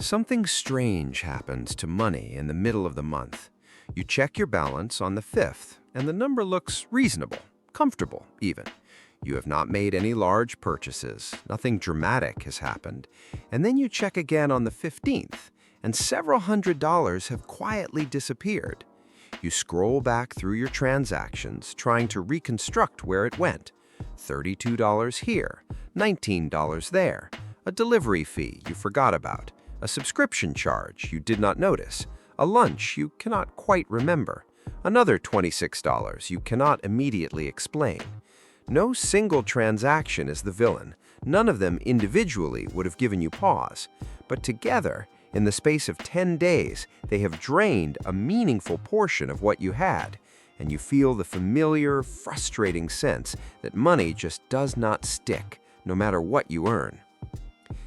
Something strange happens to money in the middle of the month. You check your balance on the 5th, and the number looks reasonable, comfortable even. You have not made any large purchases, nothing dramatic has happened. And then you check again on the 15th, and several $100s have quietly disappeared. You scroll back through your transactions, trying to reconstruct where it went. $32 here, $19 there, a delivery fee you forgot about, a subscription charge you did not notice, a lunch you cannot quite remember, another $26 you cannot immediately explain. No single transaction is the villain. None of them individually would have given you pause. But together, in the space of 10 days, they have drained a meaningful portion of what you had, and you feel the familiar, frustrating sense that money just does not stick, no matter what you earn.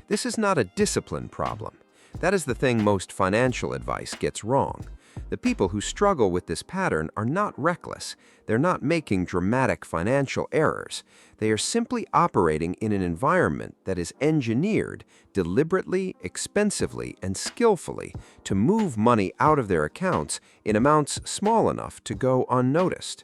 This is not a discipline problem. That is the thing most financial advice gets wrong. The people who struggle with this pattern are not reckless. They're not making dramatic financial errors. They are simply operating in an environment that is engineered deliberately, expensively, and skillfully to move money out of their accounts in amounts small enough to go unnoticed.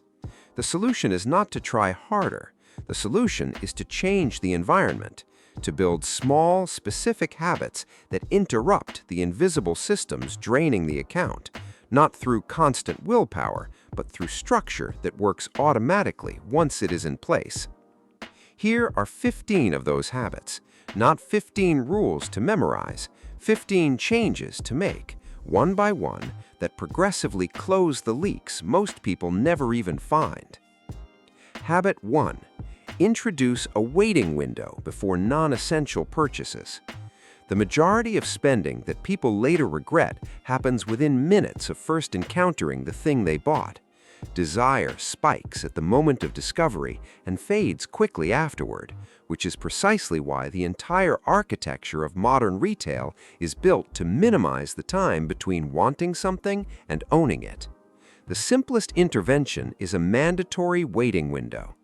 The solution is not to try harder. The solution is to change the environment, to build small, specific habits that interrupt the invisible systems draining the account, not through constant willpower, but through structure that works automatically once it is in place. Here are 15 of those habits, not 15 rules to memorize, 15 changes to make, one by one, that progressively close the leaks most people never even find. Habit 1. Introduce a waiting window before non-essential purchases. The majority of spending that people later regret happens within minutes of first encountering the thing they bought. Desire spikes at the moment of discovery and fades quickly afterward, which is precisely why the entire architecture of modern retail is built to minimize the time between wanting something and owning it. The simplest intervention is a mandatory waiting window.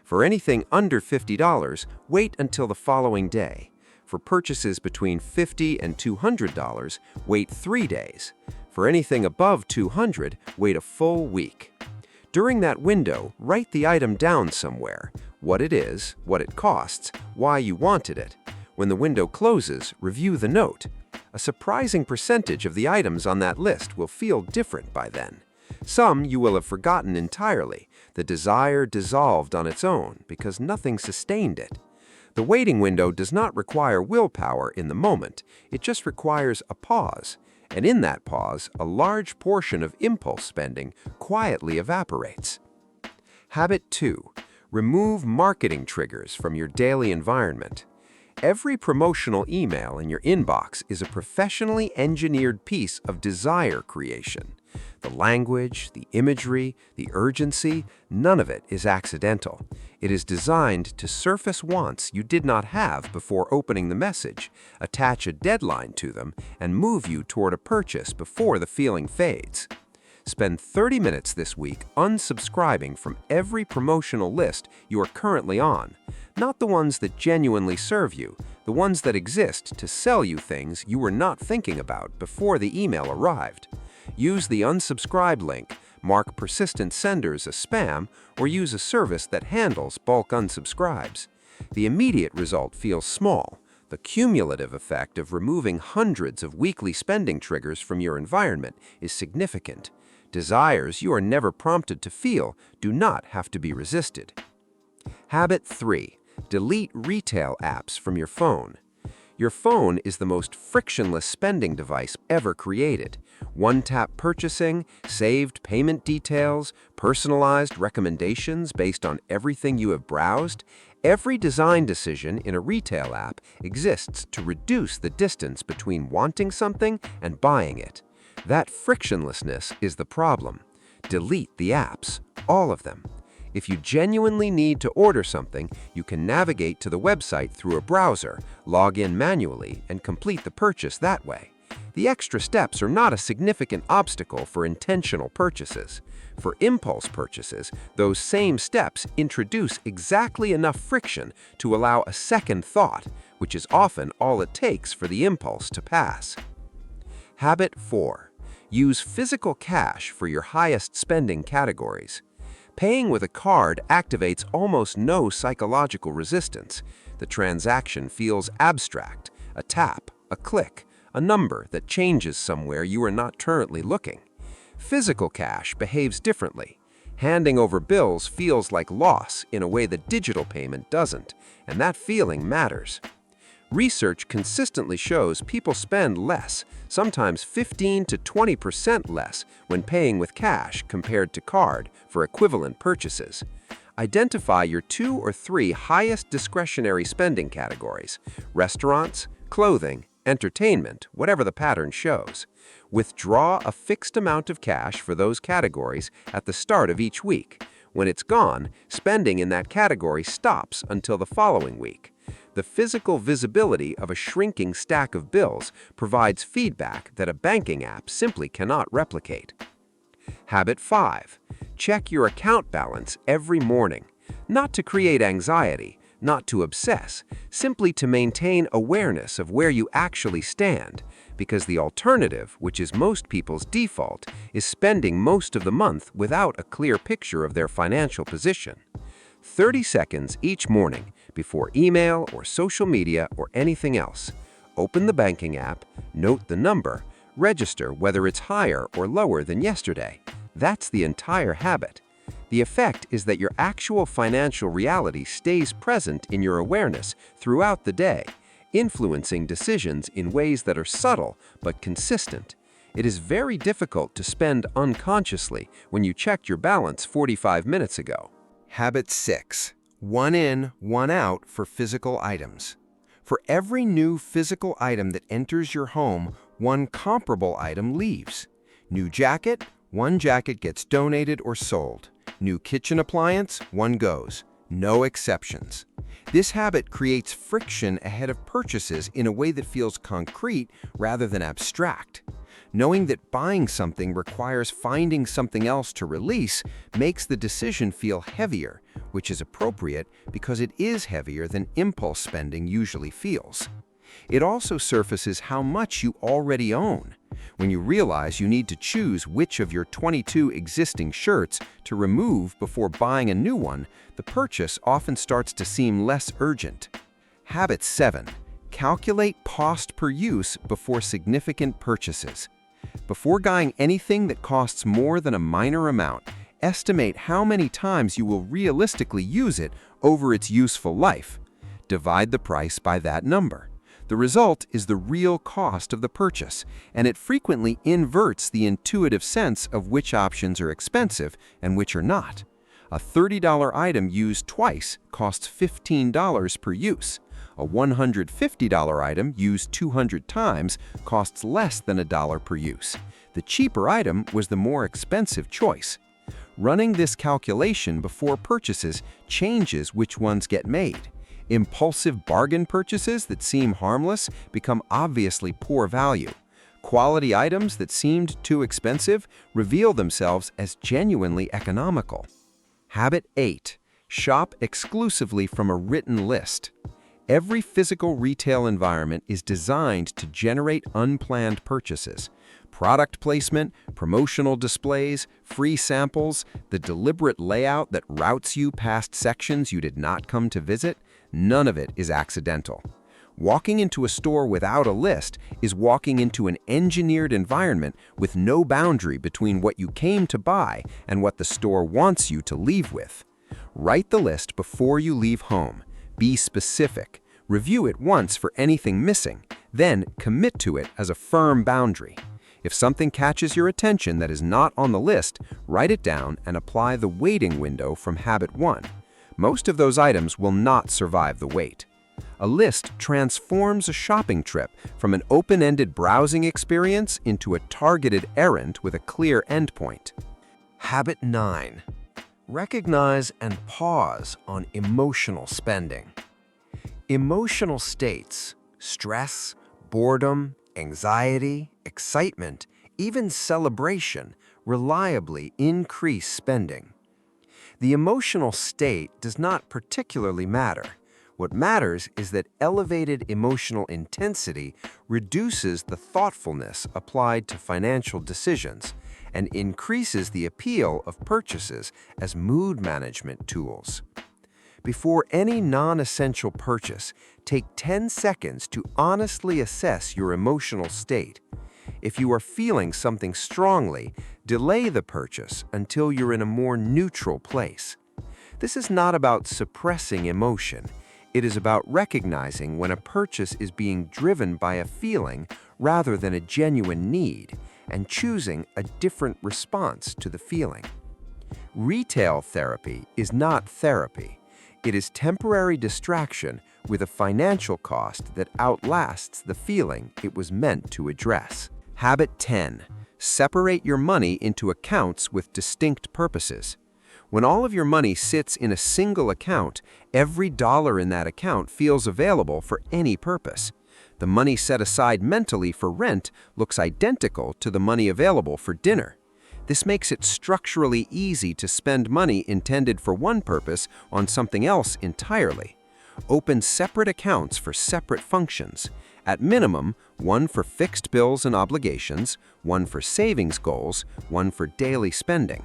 For anything under $50, wait until the following day. For purchases between $50 and $200, wait 3 days. For anything above $200, wait a full week. During that window, write the item down somewhere: what it is, what it costs, why you wanted it. When the window closes, review the note. A surprising percentage of the items on that list will feel different by then. Some you will have forgotten entirely. The desire dissolved on its own because nothing sustained it. The waiting window does not require willpower in the moment. It just requires a pause. And in that pause, a large portion of impulse spending quietly evaporates. Habit 2. Remove marketing triggers from your daily environment. Every promotional email in your inbox is a professionally engineered piece of desire creation. The language, the imagery, the urgency, none of it is accidental. It is designed to surface wants you did not have before opening the message, attach a deadline to them, and move you toward a purchase before the feeling fades. Spend 30 minutes this week unsubscribing from every promotional list you are currently on. Not the ones that genuinely serve you, the ones that exist to sell you things you were not thinking about before the email arrived. Use the unsubscribe link, mark persistent senders as spam, or use a service that handles bulk unsubscribes. The immediate result feels small. The cumulative effect of removing hundreds of weekly spending triggers from your environment is significant. Desires you are never prompted to feel do not have to be resisted. Habit 3. Delete retail apps from your phone. Your phone is the most frictionless spending device ever created. One-tap purchasing, saved payment details, personalized recommendations based on everything you have browsed. Every design decision in a retail app exists to reduce the distance between wanting something and buying it. That frictionlessness is the problem. Delete the apps, all of them. If you genuinely need to order something, you can navigate to the website through a browser, log in manually, and complete the purchase that way. The extra steps are not a significant obstacle for intentional purchases. For impulse purchases, those same steps introduce exactly enough friction to allow a second thought, which is often all it takes for the impulse to pass. Habit 4. Use physical cash for your highest spending categories. Paying with a card activates almost no psychological resistance. The transaction feels abstract, a tap, a click, a number that changes somewhere you are not currently looking. Physical cash behaves differently. Handing over bills feels like loss in a way that digital payment doesn't, and that feeling matters. Research consistently shows people spend less, sometimes 15 to 20% less, when paying with cash compared to card for equivalent purchases. Identify your 2 or 3 highest discretionary spending categories: restaurants, clothing, entertainment, whatever the pattern shows. Withdraw a fixed amount of cash for those categories at the start of each week. When it's gone, spending in that category stops until the following week. The physical visibility of a shrinking stack of bills provides feedback that a banking app simply cannot replicate. Habit 5. Check your account balance every morning. Not to create anxiety, not to obsess, simply to maintain awareness of where you actually stand, because the alternative, which is most people's default, is spending most of the month without a clear picture of their financial position. 30 seconds each morning, before email or social media or anything else. Open the banking app, note the number, register whether it's higher or lower than yesterday. That's the entire habit. The effect is that your actual financial reality stays present in your awareness throughout the day, influencing decisions in ways that are subtle but consistent. It is very difficult to spend unconsciously when you checked your balance 45 minutes ago. Habit 6. One in, one out for physical items. For every new physical item that enters your home, one comparable item leaves. New jacket, one jacket gets donated or sold. New kitchen appliance, one goes. No exceptions. This habit creates friction ahead of purchases in a way that feels concrete rather than abstract. Knowing that buying something requires finding something else to release makes the decision feel heavier, which is appropriate because it is heavier than impulse spending usually feels. It also surfaces how much you already own. When you realize you need to choose which of your 22 existing shirts to remove before buying a new one, the purchase often starts to seem less urgent. Habit 7. Calculate cost per use before significant purchases. Before buying anything that costs more than a minor amount, estimate how many times you will realistically use it over its useful life. Divide the price by that number. The result is the real cost of the purchase, and it frequently inverts the intuitive sense of which options are expensive and which are not. A $30 item used twice costs $15 per use. A $150 item used 200 times costs less than $1 per use. The cheaper item was the more expensive choice. Running this calculation before purchases changes which ones get made. Impulsive bargain purchases that seem harmless become obviously poor value. Quality items that seemed too expensive reveal themselves as genuinely economical. Habit 8. Shop exclusively from a written list. Every physical retail environment is designed to generate unplanned purchases. Product placement, promotional displays, free samples, the deliberate layout that routes you past sections you did not come to visit, none of it is accidental. Walking into a store without a list is walking into an engineered environment with no boundary between what you came to buy and what the store wants you to leave with. Write the list before you leave home. Be specific. Review it once for anything missing, then commit to it as a firm boundary. If something catches your attention that is not on the list, write it down and apply the waiting window from Habit 1. Most of those items will not survive the wait. A list transforms a shopping trip from an open-ended browsing experience into a targeted errand with a clear endpoint. Habit 9. Recognize and pause on emotional spending. Emotional states, stress, boredom, anxiety, excitement, even celebration, reliably increase spending. The emotional state does not particularly matter. What matters is that elevated emotional intensity reduces the thoughtfulness applied to financial decisions and increases the appeal of purchases as mood management tools. Before any non-essential purchase, take 10 seconds to honestly assess your emotional state. If you are feeling something strongly, delay the purchase until you're in a more neutral place. This is not about suppressing emotion. It is about recognizing when a purchase is being driven by a feeling rather than a genuine need, and choosing a different response to the feeling. Retail therapy is not therapy. It is temporary distraction with a financial cost that outlasts the feeling it was meant to address. Habit 10. Separate your money into accounts with distinct purposes. When all of your money sits in a single account, every dollar in that account feels available for any purpose. The money set aside mentally for rent looks identical to the money available for dinner. This makes it structurally easy to spend money intended for one purpose on something else entirely. Open separate accounts for separate functions. At minimum, one for fixed bills and obligations, one for savings goals, one for daily spending.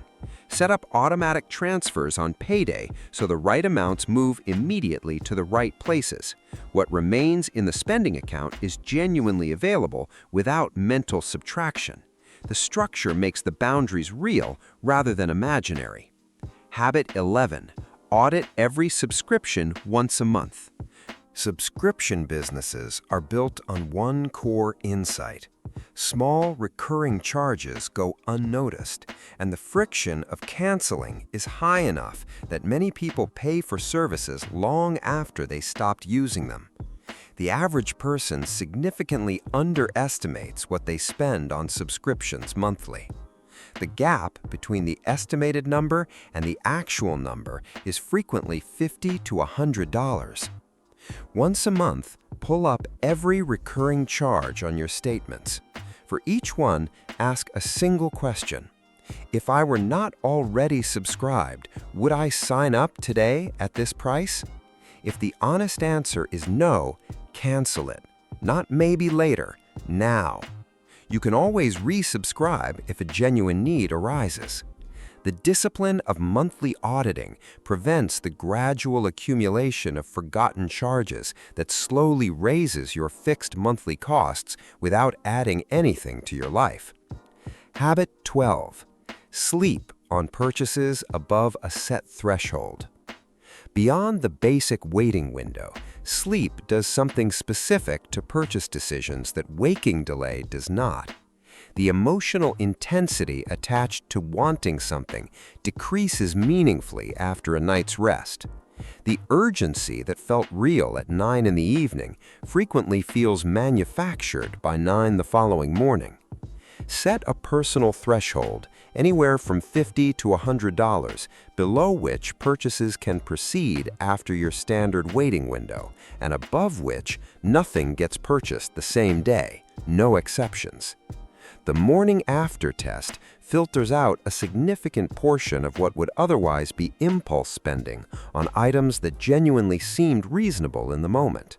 Set up automatic transfers on payday so the right amounts move immediately to the right places. What remains in the spending account is genuinely available without mental subtraction. The structure makes the boundaries real rather than imaginary. Habit 11. Audit every subscription once a month. Subscription businesses are built on one core insight. Small, recurring charges go unnoticed, and the friction of canceling is high enough that many people pay for services long after they stopped using them. The average person significantly underestimates what they spend on subscriptions monthly. The gap between the estimated number and the actual number is frequently $50 to $100. Once a month, pull up every recurring charge on your statements. For each one, ask a single question. If I were not already subscribed, would I sign up today at this price? If the honest answer is no, cancel it. Not maybe later, now. You can always resubscribe if a genuine need arises. The discipline of monthly auditing prevents the gradual accumulation of forgotten charges that slowly raises your fixed monthly costs without adding anything to your life. Habit 12. Sleep on purchases above a set threshold. Beyond the basic waiting window, sleep does something specific to purchase decisions that waking delay does not. The emotional intensity attached to wanting something decreases meaningfully after a night's rest. The urgency that felt real at 9 in the evening frequently feels manufactured by 9 the following morning. Set a personal threshold, anywhere from $50 to $100, below which purchases can proceed after your standard waiting window, and above which nothing gets purchased the same day, no exceptions. The morning after test filters out a significant portion of what would otherwise be impulse spending on items that genuinely seemed reasonable in the moment.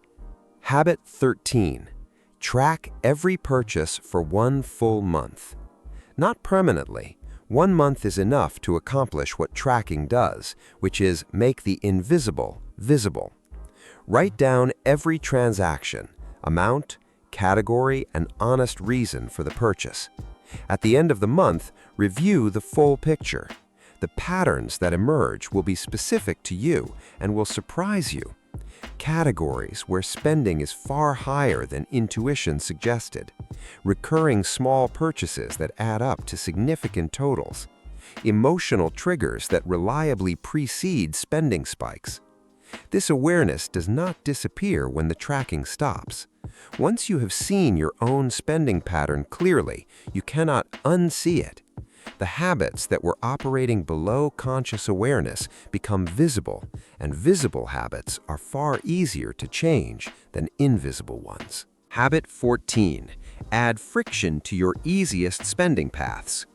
Habit 13. Track every purchase for one full month. Not permanently. 1 month is enough to accomplish what tracking does, which is make the invisible visible. Write down every transaction, amount, category, and honest reason for the purchase. At the end of the month, review the full picture. The patterns that emerge will be specific to you and will surprise you. Categories where spending is far higher than intuition suggested. Recurring small purchases that add up to significant totals. Emotional triggers that reliably precede spending spikes. This awareness does not disappear when the tracking stops. Once you have seen your own spending pattern clearly, you cannot unsee it. The habits that were operating below conscious awareness become visible, and visible habits are far easier to change than invisible ones. Habit 14. Add friction to your easiest spending paths.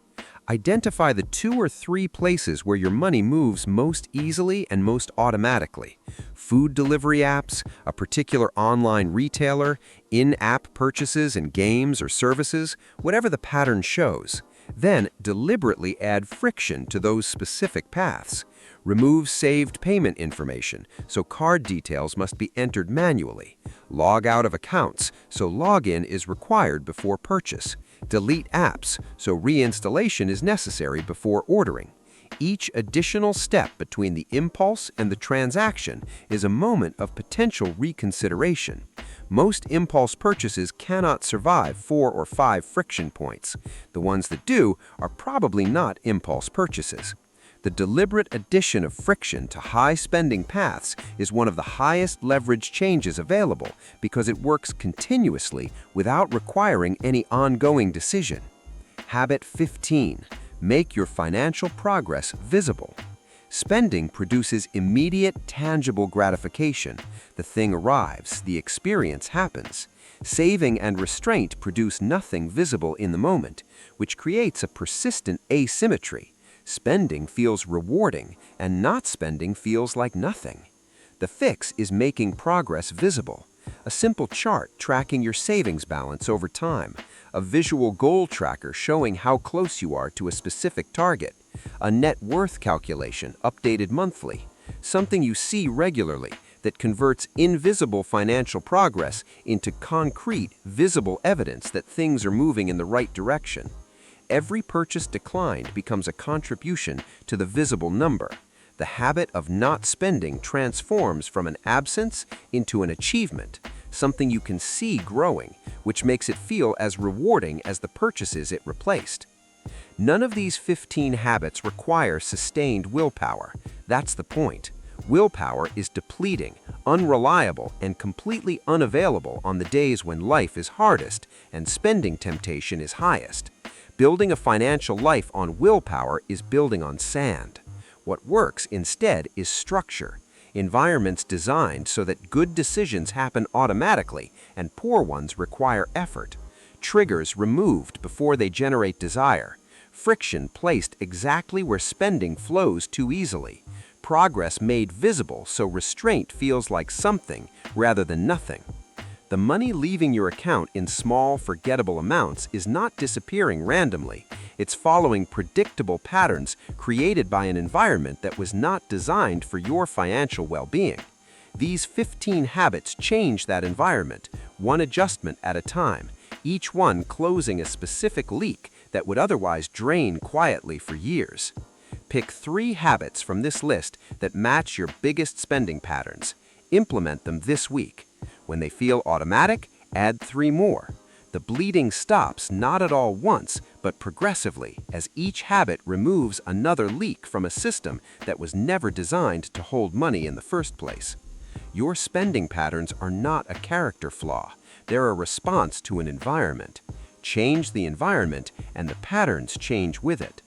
Identify the 2 or 3 places where your money moves most easily and most automatically. Food delivery apps, a particular online retailer, in-app purchases in games or services, whatever the pattern shows. Then deliberately add friction to those specific paths. Remove saved payment information, so card details must be entered manually. Log out of accounts, so login is required before purchase. Delete apps, so reinstallation is necessary before ordering. Each additional step between the impulse and the transaction is a moment of potential reconsideration. Most impulse purchases cannot survive 4 or 5 friction points. The ones that do are probably not impulse purchases. The deliberate addition of friction to high-spending paths is one of the highest leverage changes available because it works continuously without requiring any ongoing decision. Habit 15. Make your financial progress visible. Spending produces immediate, tangible gratification. The thing arrives, the experience happens. Saving and restraint produce nothing visible in the moment, which creates a persistent asymmetry. Spending feels rewarding, and not spending feels like nothing. The fix is making progress visible. A simple chart tracking your savings balance over time, a visual goal tracker showing how close you are to a specific target, a net worth calculation updated monthly, something you see regularly that converts invisible financial progress into concrete, visible evidence that things are moving in the right direction. Every purchase declined becomes a contribution to the visible number. The habit of not spending transforms from an absence into an achievement, something you can see growing, which makes it feel as rewarding as the purchases it replaced. None of these 15 habits require sustained willpower. That's the point. Willpower is depleting, unreliable, and completely unavailable on the days when life is hardest and spending temptation is highest. Building a financial life on willpower is building on sand. What works instead is structure. Environments designed so that good decisions happen automatically and poor ones require effort. Triggers removed before they generate desire. Friction placed exactly where spending flows too easily. Progress made visible so restraint feels like something rather than nothing. The money leaving your account in small, forgettable amounts is not disappearing randomly. It's following predictable patterns created by an environment that was not designed for your financial well-being. These 15 habits change that environment, one adjustment at a time, each one closing a specific leak that would otherwise drain quietly for years. Pick 3 habits from this list that match your biggest spending patterns. Implement them this week. When they feel automatic, add 3 more. The bleeding stops not at all once, but progressively, as each habit removes another leak from a system that was never designed to hold money in the first place. Your spending patterns are not a character flaw. They're a response to an environment. Change the environment, and the patterns change with it.